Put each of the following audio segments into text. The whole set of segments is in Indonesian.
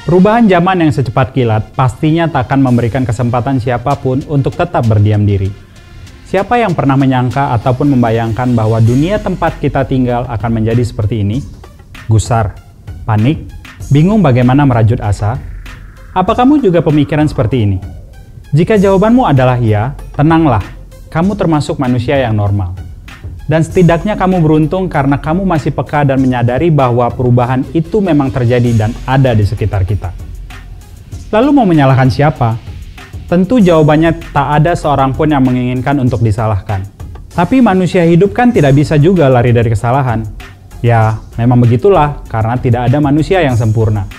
Perubahan zaman yang secepat kilat pastinya tak akan memberikan kesempatan siapapun untuk tetap berdiam diri. Siapa yang pernah menyangka ataupun membayangkan bahwa dunia tempat kita tinggal akan menjadi seperti ini? Gusar, panik, bingung bagaimana merajut asa? Apa kamu juga pemikiran seperti ini? Jika jawabanmu adalah iya, tenanglah, kamu termasuk manusia yang normal. Dan setidaknya kamu beruntung karena kamu masih peka dan menyadari bahwa perubahan itu memang terjadi dan ada di sekitar kita. Lalu mau menyalahkan siapa? Tentu jawabannya tak ada seorang pun yang menginginkan untuk disalahkan. Tapi manusia hidup kan tidak bisa juga lari dari kesalahan. Ya, memang begitulah karena tidak ada manusia yang sempurna.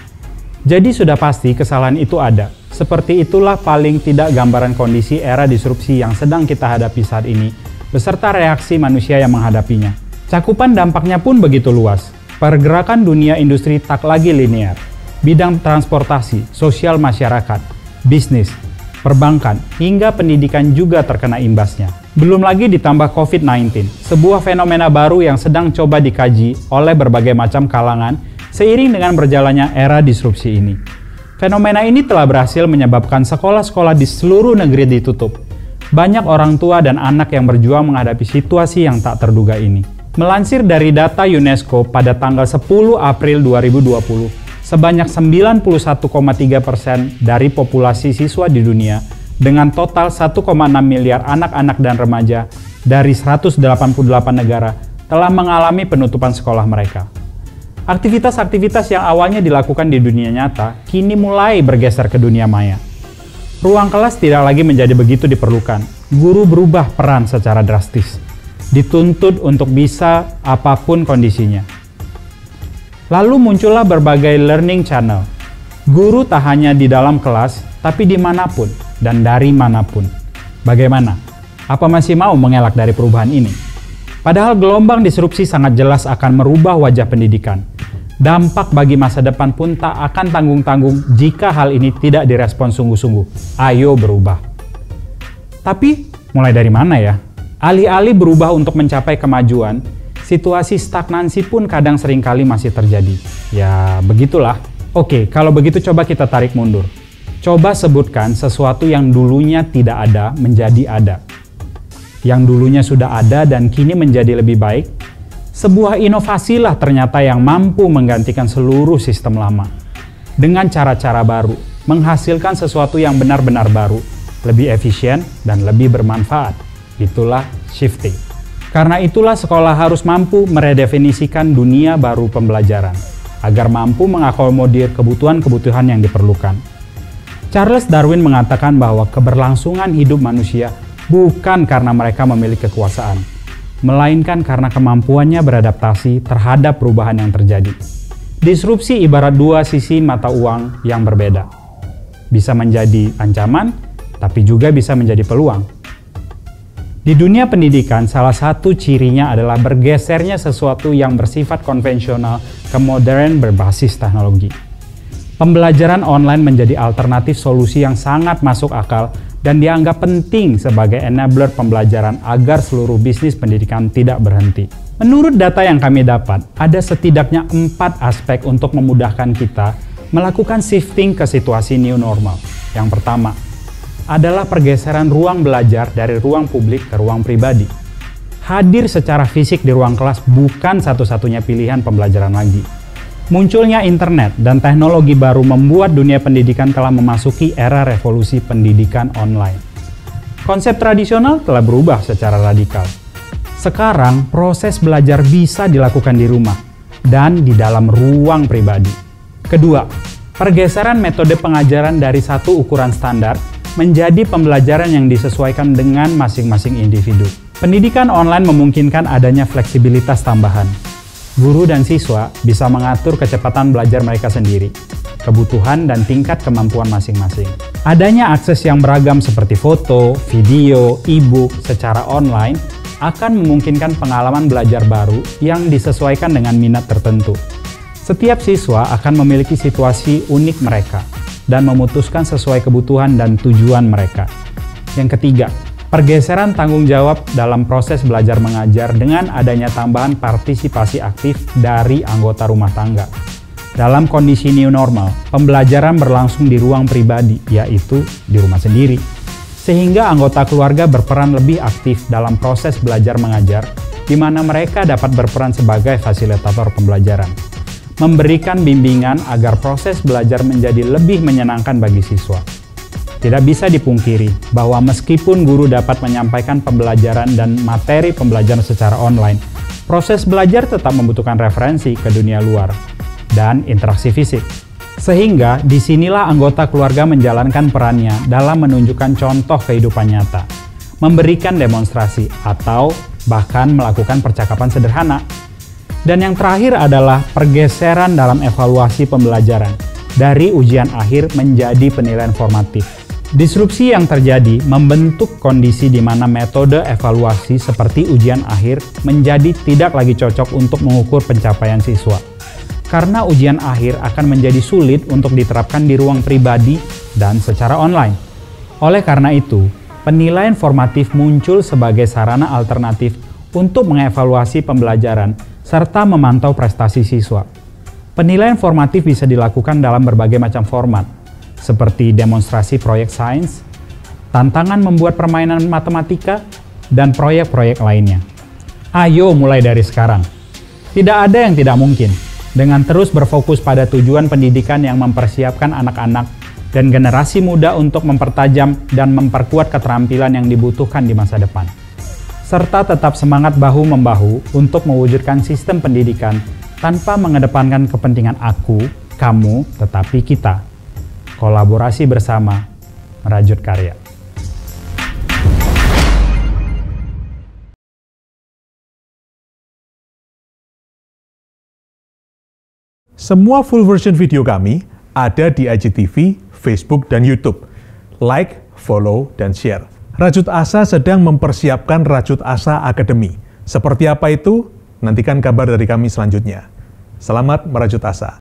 Jadi sudah pasti kesalahan itu ada. Seperti itulah paling tidak gambaran kondisi era disrupsi yang sedang kita hadapi saat ini, beserta reaksi manusia yang menghadapinya. Cakupan dampaknya pun begitu luas. Pergerakan dunia industri tak lagi linear. Bidang transportasi, sosial masyarakat, bisnis, perbankan, hingga pendidikan juga terkena imbasnya. Belum lagi ditambah COVID-19, sebuah fenomena baru yang sedang coba dikaji oleh berbagai macam kalangan seiring dengan berjalannya era disrupsi ini. Fenomena ini telah berhasil menyebabkan sekolah-sekolah di seluruh negeri ditutup. Banyak orang tua dan anak yang berjuang menghadapi situasi yang tak terduga ini. Melansir dari data UNESCO pada tanggal 10 April 2020, sebanyak 91,3% dari populasi siswa di dunia dengan total 1,6 miliar anak-anak dan remaja dari 188 negara telah mengalami penutupan sekolah mereka. Aktivitas-aktivitas yang awalnya dilakukan di dunia nyata kini mulai bergeser ke dunia maya. Ruang kelas tidak lagi menjadi begitu diperlukan. Guru berubah peran secara drastis. Dituntut untuk bisa apapun kondisinya. Lalu muncullah berbagai learning channel. Guru tak hanya di dalam kelas, tapi dimanapun dan dari manapun. Bagaimana? Apa masih mau mengelak dari perubahan ini? Padahal gelombang disrupsi sangat jelas akan merubah wajah pendidikan. Dampak bagi masa depan pun tak akan tanggung-tanggung jika hal ini tidak direspons sungguh-sungguh. Ayo berubah. Tapi, mulai dari mana ya? Alih-alih berubah untuk mencapai kemajuan, situasi stagnansi pun kadang seringkali masih terjadi. Ya, begitulah. Oke, kalau begitu coba kita tarik mundur. Coba sebutkan sesuatu yang dulunya tidak ada menjadi ada. Yang dulunya sudah ada dan kini menjadi lebih baik. Sebuah inovasilah ternyata yang mampu menggantikan seluruh sistem lama. Dengan cara-cara baru, menghasilkan sesuatu yang benar-benar baru, lebih efisien dan lebih bermanfaat. Itulah shifting. Karena itulah sekolah harus mampu meredefinisikan dunia baru pembelajaran, agar mampu mengakomodir kebutuhan-kebutuhan yang diperlukan. Charles Darwin mengatakan bahwa keberlangsungan hidup manusia bukan karena mereka memiliki kekuasaan, melainkan karena kemampuannya beradaptasi terhadap perubahan yang terjadi. Disrupsi ibarat dua sisi mata uang yang berbeda. Bisa menjadi ancaman, tapi juga bisa menjadi peluang. Di dunia pendidikan, salah satu cirinya adalah bergesernya sesuatu yang bersifat konvensional ke modern berbasis teknologi. Pembelajaran online menjadi alternatif solusi yang sangat masuk akal dan dianggap penting sebagai enabler pembelajaran agar seluruh bisnis pendidikan tidak berhenti. Menurut data yang kami dapat, ada setidaknya 4 aspek untuk memudahkan kita melakukan shifting ke situasi new normal. Yang pertama adalah pergeseran ruang belajar dari ruang publik ke ruang pribadi. Hadir secara fisik di ruang kelas bukan satu-satunya pilihan pembelajaran lagi. Munculnya internet dan teknologi baru membuat dunia pendidikan telah memasuki era revolusi pendidikan online. Konsep tradisional telah berubah secara radikal. Sekarang, proses belajar bisa dilakukan di rumah dan di dalam ruang pribadi. Kedua, pergeseran metode pengajaran dari satu ukuran standar menjadi pembelajaran yang disesuaikan dengan masing-masing individu. Pendidikan online memungkinkan adanya fleksibilitas tambahan. Guru dan siswa bisa mengatur kecepatan belajar mereka sendiri, kebutuhan dan tingkat kemampuan masing-masing. Adanya akses yang beragam seperti foto, video, e-book secara online akan memungkinkan pengalaman belajar baru yang disesuaikan dengan minat tertentu. Setiap siswa akan memiliki situasi unik mereka dan memutuskan sesuai kebutuhan dan tujuan mereka. Yang ketiga, pergeseran tanggung jawab dalam proses belajar mengajar dengan adanya tambahan partisipasi aktif dari anggota rumah tangga. Dalam kondisi new normal, pembelajaran berlangsung di ruang pribadi, yaitu di rumah sendiri. Sehingga anggota keluarga berperan lebih aktif dalam proses belajar mengajar, di mana mereka dapat berperan sebagai fasilitator pembelajaran. Memberikan bimbingan agar proses belajar menjadi lebih menyenangkan bagi siswa. Tidak bisa dipungkiri bahwa meskipun guru dapat menyampaikan pembelajaran dan materi pembelajaran secara online, proses belajar tetap membutuhkan referensi ke dunia luar dan interaksi fisik. Sehingga disinilah anggota keluarga menjalankan perannya dalam menunjukkan contoh kehidupan nyata, memberikan demonstrasi, atau bahkan melakukan percakapan sederhana. Dan yang terakhir adalah pergeseran dalam evaluasi pembelajaran dari ujian akhir menjadi penilaian formatif. Disrupsi yang terjadi membentuk kondisi di mana metode evaluasi seperti ujian akhir menjadi tidak lagi cocok untuk mengukur pencapaian siswa. Karena ujian akhir akan menjadi sulit untuk diterapkan di ruang pribadi dan secara online. Oleh karena itu, penilaian formatif muncul sebagai sarana alternatif untuk mengevaluasi pembelajaran serta memantau prestasi siswa. Penilaian formatif bisa dilakukan dalam berbagai macam format, seperti demonstrasi proyek sains, tantangan membuat permainan matematika, dan proyek-proyek lainnya. Ayo mulai dari sekarang. Tidak ada yang tidak mungkin. Dengan terus berfokus pada tujuan pendidikan yang mempersiapkan anak-anak dan generasi muda untuk mempertajam dan memperkuat keterampilan yang dibutuhkan di masa depan. Serta tetap semangat bahu-membahu untuk mewujudkan sistem pendidikan tanpa mengedepankan kepentingan aku, kamu, tetapi kita. Kolaborasi bersama, merajut karya. Semua full version video kami ada di IGTV, Facebook, dan YouTube. Like, follow, dan share. Rajut Asa sedang mempersiapkan Rajut Asa Academy. Seperti apa itu? Nantikan kabar dari kami selanjutnya. Selamat merajut asa.